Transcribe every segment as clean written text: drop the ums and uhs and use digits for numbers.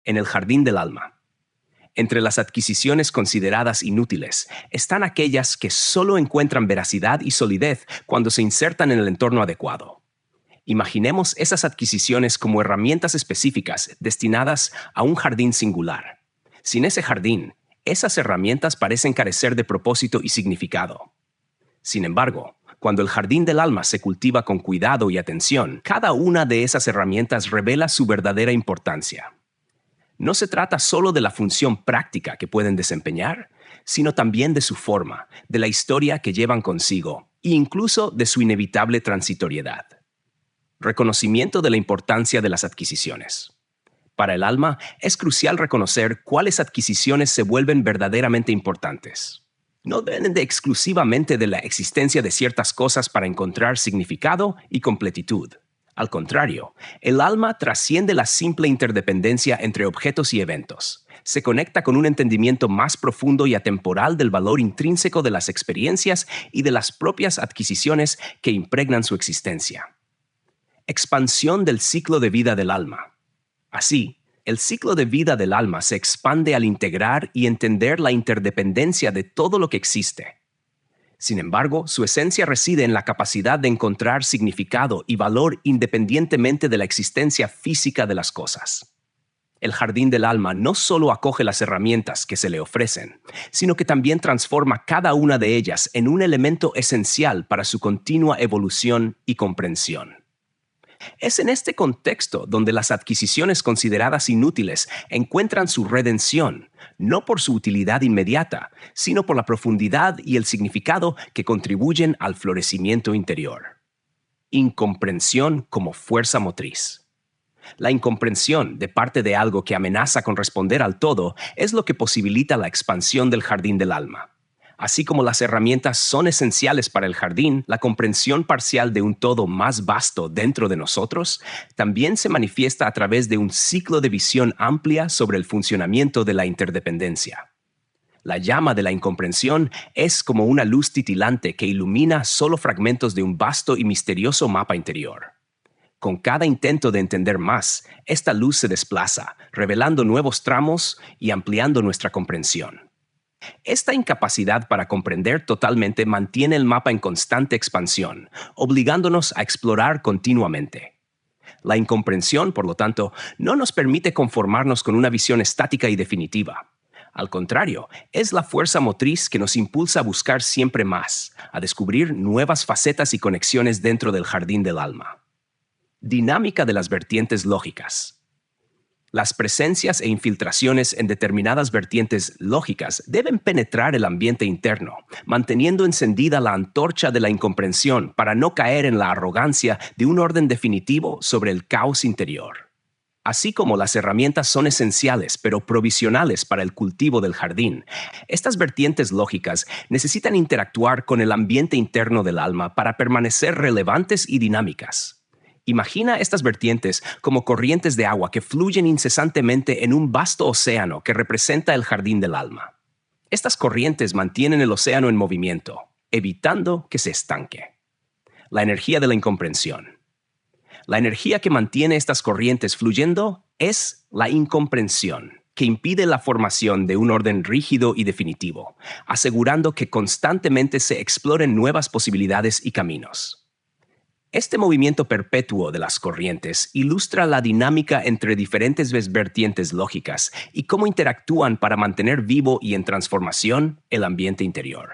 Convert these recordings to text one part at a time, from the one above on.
En el jardín del alma. Entre las adquisiciones consideradas inútiles están aquellas que solo encuentran veracidad y solidez cuando se insertan en el entorno adecuado. Imaginemos esas adquisiciones como herramientas específicas destinadas a un jardín singular. Sin ese jardín, esas herramientas parecen carecer de propósito y significado. Sin embargo, cuando el jardín del alma se cultiva con cuidado y atención, cada una de esas herramientas revela su verdadera importancia. No se trata solo de la función práctica que pueden desempeñar, sino también de su forma, de la historia que llevan consigo e incluso de su inevitable transitoriedad. Reconocimiento de la importancia de las adquisiciones. Para el alma, es crucial reconocer cuáles adquisiciones se vuelven verdaderamente importantes. No dependen exclusivamente de la existencia de ciertas cosas para encontrar significado y completitud. Al contrario, el alma trasciende la simple interdependencia entre objetos y eventos. Se conecta con un entendimiento más profundo y atemporal del valor intrínseco de las experiencias y de las propias adquisiciones que impregnan su existencia. Expansión del ciclo de vida del alma. Así, el ciclo de vida del alma se expande al integrar y entender la interdependencia de todo lo que existe. Sin embargo, su esencia reside en la capacidad de encontrar significado y valor independientemente de la existencia física de las cosas. El jardín del alma no solo acoge las herramientas que se le ofrecen, sino que también transforma cada una de ellas en un elemento esencial para su continua evolución y comprensión. Es en este contexto donde las adquisiciones consideradas inútiles encuentran su redención, no por su utilidad inmediata, sino por la profundidad y el significado que contribuyen al florecimiento interior. Incomprensión como fuerza motriz. La incomprensión de parte de algo que amenaza con responder al todo es lo que posibilita la expansión del jardín del alma. Así como las herramientas son esenciales para el jardín, la comprensión parcial de un todo más vasto dentro de nosotros también se manifiesta a través de un ciclo de visión amplia sobre el funcionamiento de la interdependencia. La llama de la incomprensión es como una luz titilante que ilumina solo fragmentos de un vasto y misterioso mapa interior. Con cada intento de entender más, esta luz se desplaza, revelando nuevos tramos y ampliando nuestra comprensión. Esta incapacidad para comprender totalmente mantiene el mapa en constante expansión, obligándonos a explorar continuamente. La incomprensión, por lo tanto, no nos permite conformarnos con una visión estática y definitiva. Al contrario, es la fuerza motriz que nos impulsa a buscar siempre más, a descubrir nuevas facetas y conexiones dentro del jardín del alma. Dinámica de las vertientes lógicas. Las presencias e infiltraciones en determinadas vertientes lógicas deben penetrar el ambiente interno, manteniendo encendida la antorcha de la incomprensión para no caer en la arrogancia de un orden definitivo sobre el caos interior. Así como las herramientas son esenciales pero provisionales para el cultivo del jardín, estas vertientes lógicas necesitan interactuar con el ambiente interno del alma para permanecer relevantes y dinámicas. Imagina estas vertientes como corrientes de agua que fluyen incesantemente en un vasto océano que representa el jardín del alma. Estas corrientes mantienen el océano en movimiento, evitando que se estanque. La energía de la incomprensión. La energía que mantiene estas corrientes fluyendo es la incomprensión, que impide la formación de un orden rígido y definitivo, asegurando que constantemente se exploren nuevas posibilidades y caminos. Este movimiento perpetuo de las corrientes ilustra la dinámica entre diferentes vertientes lógicas y cómo interactúan para mantener vivo y en transformación el ambiente interior.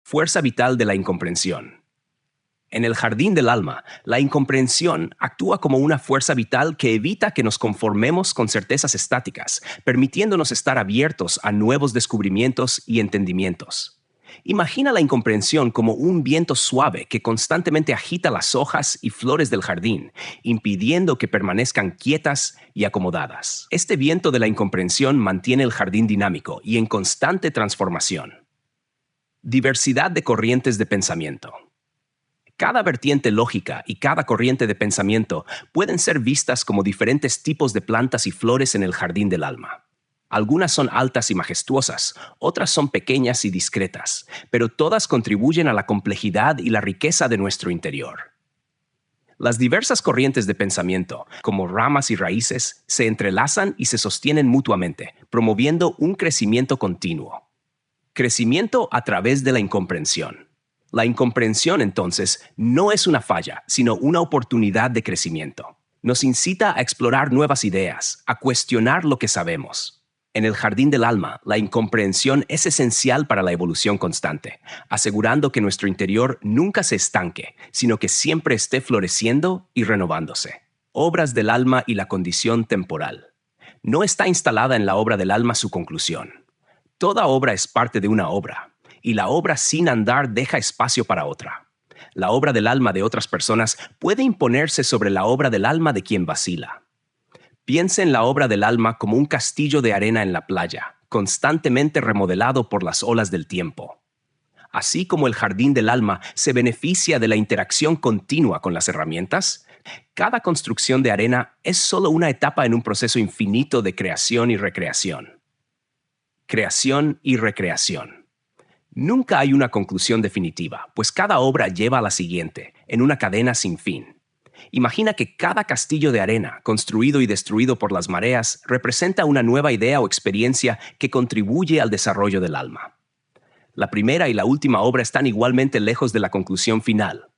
Fuerza vital de la incomprensión. En el jardín del alma, la incomprensión actúa como una fuerza vital que evita que nos conformemos con certezas estáticas, permitiéndonos estar abiertos a nuevos descubrimientos y entendimientos. Imagina la incomprensión como un viento suave que constantemente agita las hojas y flores del jardín, impidiendo que permanezcan quietas y acomodadas. Este viento de la incomprensión mantiene el jardín dinámico y en constante transformación. Diversidad de corrientes de pensamiento. Cada vertiente lógica y cada corriente de pensamiento pueden ser vistas como diferentes tipos de plantas y flores en el jardín del alma. Algunas son altas y majestuosas, otras son pequeñas y discretas, pero todas contribuyen a la complejidad y la riqueza de nuestro interior. Las diversas corrientes de pensamiento, como ramas y raíces, se entrelazan y se sostienen mutuamente, promoviendo un crecimiento continuo. Crecimiento a través de la incomprensión. La incomprensión, entonces, no es una falla, sino una oportunidad de crecimiento. Nos incita a explorar nuevas ideas, a cuestionar lo que sabemos. En el jardín del alma, la incomprensión es esencial para la evolución constante, asegurando que nuestro interior nunca se estanque, sino que siempre esté floreciendo y renovándose. Obras del alma y la condición temporal. No está instalada en la obra del alma su conclusión. Toda obra es parte de una obra, y la obra sin andar deja espacio para otra. La obra del alma de otras personas puede imponerse sobre la obra del alma de quien vacila. Piensa en la obra del alma como un castillo de arena en la playa, constantemente remodelado por las olas del tiempo. Así como el jardín del alma se beneficia de la interacción continua con las herramientas, cada construcción de arena es solo una etapa en un proceso infinito de creación y recreación. Creación y recreación. Nunca hay una conclusión definitiva, pues cada obra lleva a la siguiente, en una cadena sin fin. Imagina que cada castillo de arena, construido y destruido por las mareas, representa una nueva idea o experiencia que contribuye al desarrollo del alma. La primera y la última obra están igualmente lejos de la conclusión final,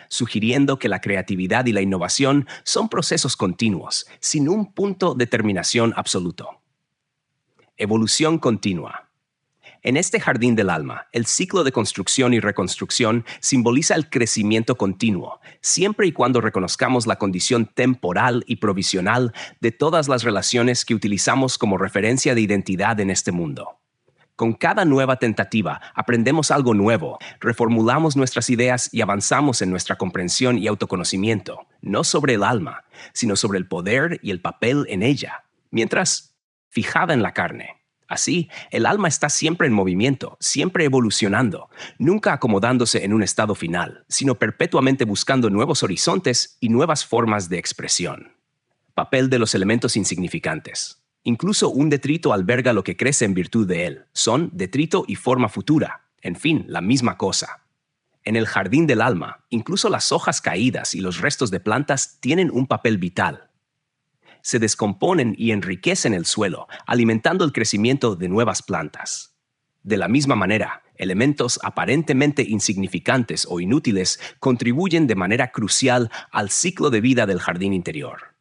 sugiriendo que la creatividad y la innovación son procesos continuos, sin un punto de terminación absoluto. Evolución continua. En este jardín del alma, el ciclo de construcción y reconstrucción simboliza el crecimiento continuo, siempre y cuando reconozcamos la condición temporal y provisional de todas las relaciones que utilizamos como referencia de identidad en este mundo. Con cada nueva tentativa, aprendemos algo nuevo, reformulamos nuestras ideas y avanzamos en nuestra comprensión y autoconocimiento, no sobre el alma, sino sobre el poder y el papel en ella, mientras fijada en la carne. Así, el alma está siempre en movimiento, siempre evolucionando, nunca acomodándose en un estado final, sino perpetuamente buscando nuevos horizontes y nuevas formas de expresión. Papel de los elementos insignificantes. Incluso un detrito alberga lo que crece en virtud de él. Son detrito y forma futura. En fin, la misma cosa. En el jardín del alma, incluso las hojas caídas y los restos de plantas tienen un papel vital. Se descomponen y enriquecen el suelo, alimentando el crecimiento de nuevas plantas. De la misma manera, elementos aparentemente insignificantes o inútiles contribuyen de manera crucial al ciclo de vida del jardín interior.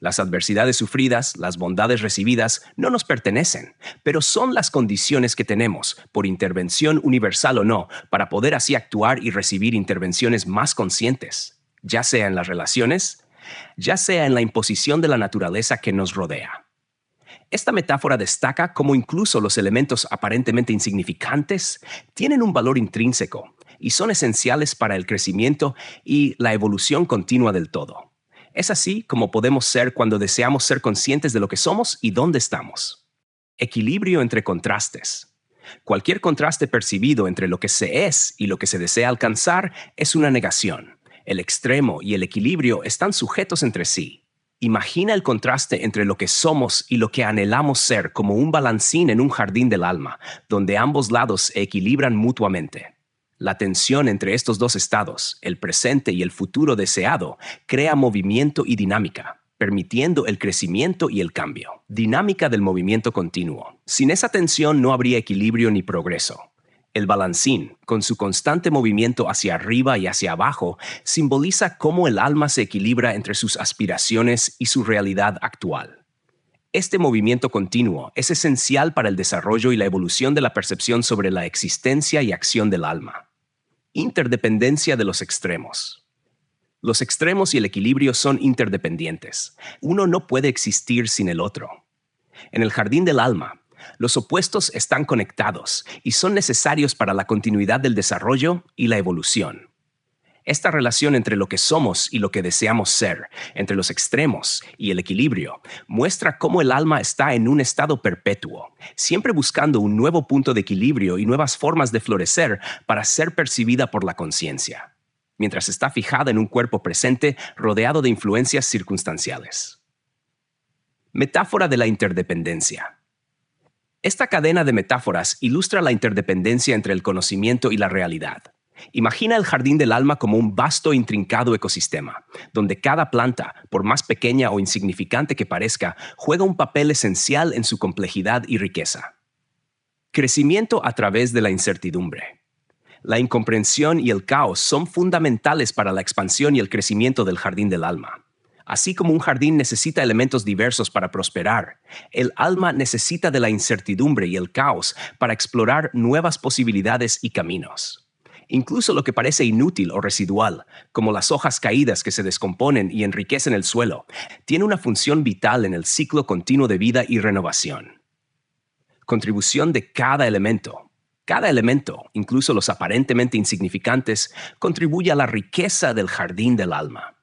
Las adversidades sufridas, las bondades recibidas, no nos pertenecen, pero son las condiciones que tenemos, por intervención universal o no, para poder así actuar y recibir intervenciones más conscientes, ya sea en las relaciones, ya sea en la imposición de la naturaleza que nos rodea. Esta metáfora destaca cómo incluso los elementos aparentemente insignificantes tienen un valor intrínseco y son esenciales para el crecimiento y la evolución continua del todo. Es así como podemos ser cuando deseamos ser conscientes de lo que somos y dónde estamos. Equilibrio entre contrastes. Cualquier contraste percibido entre lo que se es y lo que se desea alcanzar es una negación. El extremo y el equilibrio están sujetos entre sí. Imagina el contraste entre lo que somos y lo que anhelamos ser como un balancín en un jardín del alma, donde ambos lados se equilibran mutuamente. La tensión entre estos dos estados, el presente y el futuro deseado, crea movimiento y dinámica, permitiendo el crecimiento y el cambio. Dinámica del movimiento continuo. Sin esa tensión no habría equilibrio ni progreso. El balancín, con su constante movimiento hacia arriba y hacia abajo, simboliza cómo el alma se equilibra entre sus aspiraciones y su realidad actual. Este movimiento continuo es esencial para el desarrollo y la evolución de la percepción sobre la existencia y acción del alma. Interdependencia de los extremos. Los extremos y el equilibrio son interdependientes. Uno no puede existir sin el otro. En el jardín del alma, los opuestos están conectados y son necesarios para la continuidad del desarrollo y la evolución. Esta relación entre lo que somos y lo que deseamos ser, entre los extremos y el equilibrio, muestra cómo el alma está en un estado perpetuo, siempre buscando un nuevo punto de equilibrio y nuevas formas de florecer para ser percibida por la conciencia, mientras está fijada en un cuerpo presente rodeado de influencias circunstanciales. Metáfora de la interdependencia. Esta cadena de metáforas ilustra la interdependencia entre el conocimiento y la realidad. Imagina el jardín del alma como un vasto e intrincado ecosistema, donde cada planta, por más pequeña o insignificante que parezca, juega un papel esencial en su complejidad y riqueza. Crecimiento a través de la incertidumbre. La incomprensión y el caos son fundamentales para la expansión y el crecimiento del jardín del alma. Así como un jardín necesita elementos diversos para prosperar, el alma necesita de la incertidumbre y el caos para explorar nuevas posibilidades y caminos. Incluso lo que parece inútil o residual, como las hojas caídas que se descomponen y enriquecen el suelo, tiene una función vital en el ciclo continuo de vida y renovación. Contribución de cada elemento. Cada elemento, incluso los aparentemente insignificantes, contribuye a la riqueza del jardín del alma.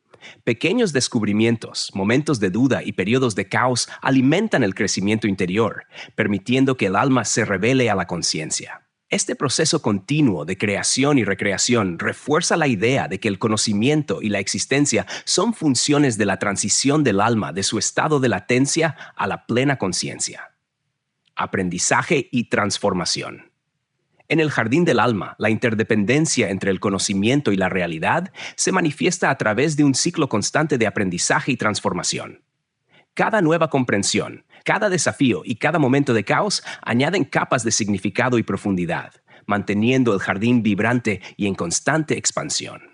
Pequeños descubrimientos, momentos de duda y periodos de caos alimentan el crecimiento interior, permitiendo que el alma se revele a la conciencia. Este proceso continuo de creación y recreación refuerza la idea de que el conocimiento y la existencia son funciones de la transición del alma de su estado de latencia a la plena conciencia. Aprendizaje y transformación. En el jardín del alma, la interdependencia entre el conocimiento y la realidad se manifiesta a través de un ciclo constante de aprendizaje y transformación. Cada nueva comprensión, cada desafío y cada momento de caos añaden capas de significado y profundidad, manteniendo el jardín vibrante y en constante expansión.